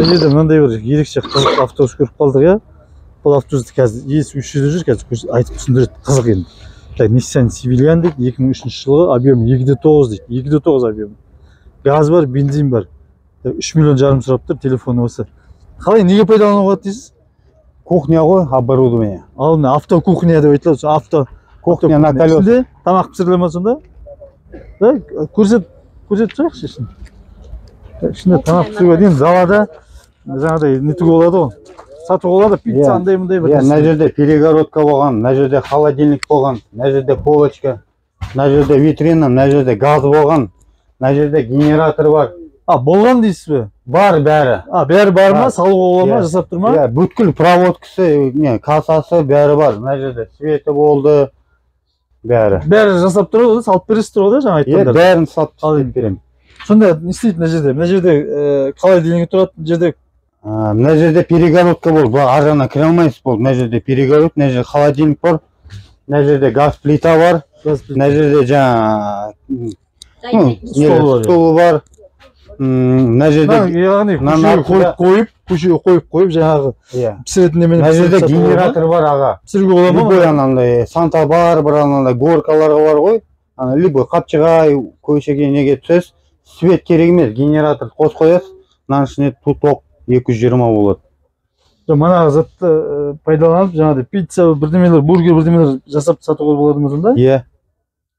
Мына жерде мынандай бір ерекше автобус көріп қалдық, иә. Бұл автобусты қазір иесі 300-де жүр, қазір айтып түсіндіреді, қызық енді. Nissan Civilian дейді, 2003 жылғы, объемы 2.9 дейді, 2.9 объемы. Газ бар, бензин бар. 3 миллион жарым сұрап тұр, телефоны осы. Қалай, неге пайдалануға болады дейсіз? Кухня ғой, оборудование. Ал мына автокухня деп айтылады, авто кухня на колесах. Тамақ пісіріле ме сонда? Да, көрсетіп тұрайықшы ішін. Ішінде тамақ пісіруге дейін залада жаңағыдай нетуге болады ғой. Сатуға болады, пицца андай мындай бір. Мына жерде перегородка болған, мына жерде холодильник болған, мына жерде полочка, мына жерде витрина, мына жерде газ болған, мына жерде генератор бар. Болған дейсіз бе? Бар бәрі. Бәрі бар ма? Салуға бола ма? Жасап тұр ма? Бүткіл проводкасы, кассасы бәрі бар. Мына жерде светі болды, бәрі. Бәрі жасап тұр ғой, салып бересіз тұр ғой да, жаңа айтқандар. Бәрін салып беремін. Сонда не істейді мына жерде? Мына жерде холодильник тұрады, мына жерде. Мына жерде перегородка болды, ар жағына кіре алмайсыз болды. Мына жерде перегородка, мына жерде холодильник бар, мына жерде газ плита бар, мына жерде жаңа стол бар. Мына жерде яғни көшеге қойып жаңағы пісіретін немен. Мына жерде генератор бар аға. Пісіруге бола ма? Любой анандай санта бар, бір анандай горкаларға бар ғой. Любой қапчыға көшеге неге түсесіз. Свет керек емес, генератор қос қоясыз. Мынаның ішіне тутоқ 220 болады. Мана затты пайдаланып, жаңағыдай пицца, бірдемелер, бургер, бірдемелер жасап сатуға болады ма сонда? Иә.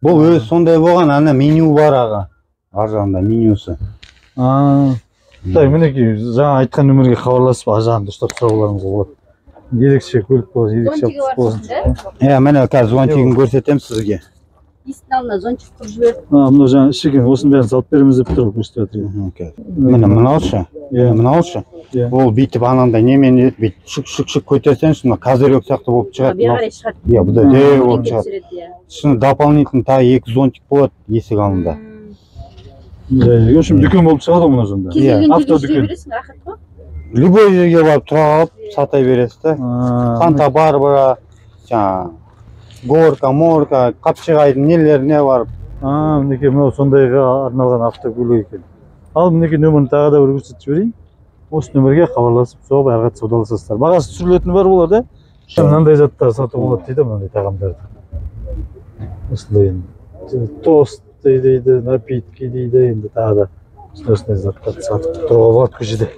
Бұл өз сондай болған, ана меню бар аға. Ар жағында менюсы. Мінекей, жаңа айтқан нөмірге хабарласып, ар жағында ұстап сұрауларыңызға болады. Ерекше көлік болсын, ерекше автобус болсын. Міне қазір зонтигін көрсетемін сізге. Есіктің алдына зонтик құрып жіберді. Мына жаңа ішіген, осының бәрін салып береміз деп тұр, көрсетіп жатыр. Міне мынаушы. Ол бүйтіп анандай немен бүйтіп шық көтерсеңіз, козырек сияқты болып шығады. Бері шығады. Бұда дәу болып шығады. Шыны дополнительно тағы 2 зонтик болады есік алдында. В общем, дүкен болып шығады мұна сонда. Автодүкен. Рахат қой. Любой жерге барып тұра алып, сатай бересіз да. Санта Барбара, горка, морка, қапшығайдың нелеріне барып. Мінекей мынау сондайға арналған автокөлік екен. Ал мінекей нөмірін тағы да бір көрсетіп жіберейін. Осы нөмірге хабарласып, соғып әрі саудаласасыздар. Бағасы түсірілетіні бар болар да. Мынандай заттар сатып болады дейді, мынандай тағамдарды. Осындай енді. Тост дейді, напитки дейді, енді тағы да осындай заттарды сатып тұруға болады көшеде.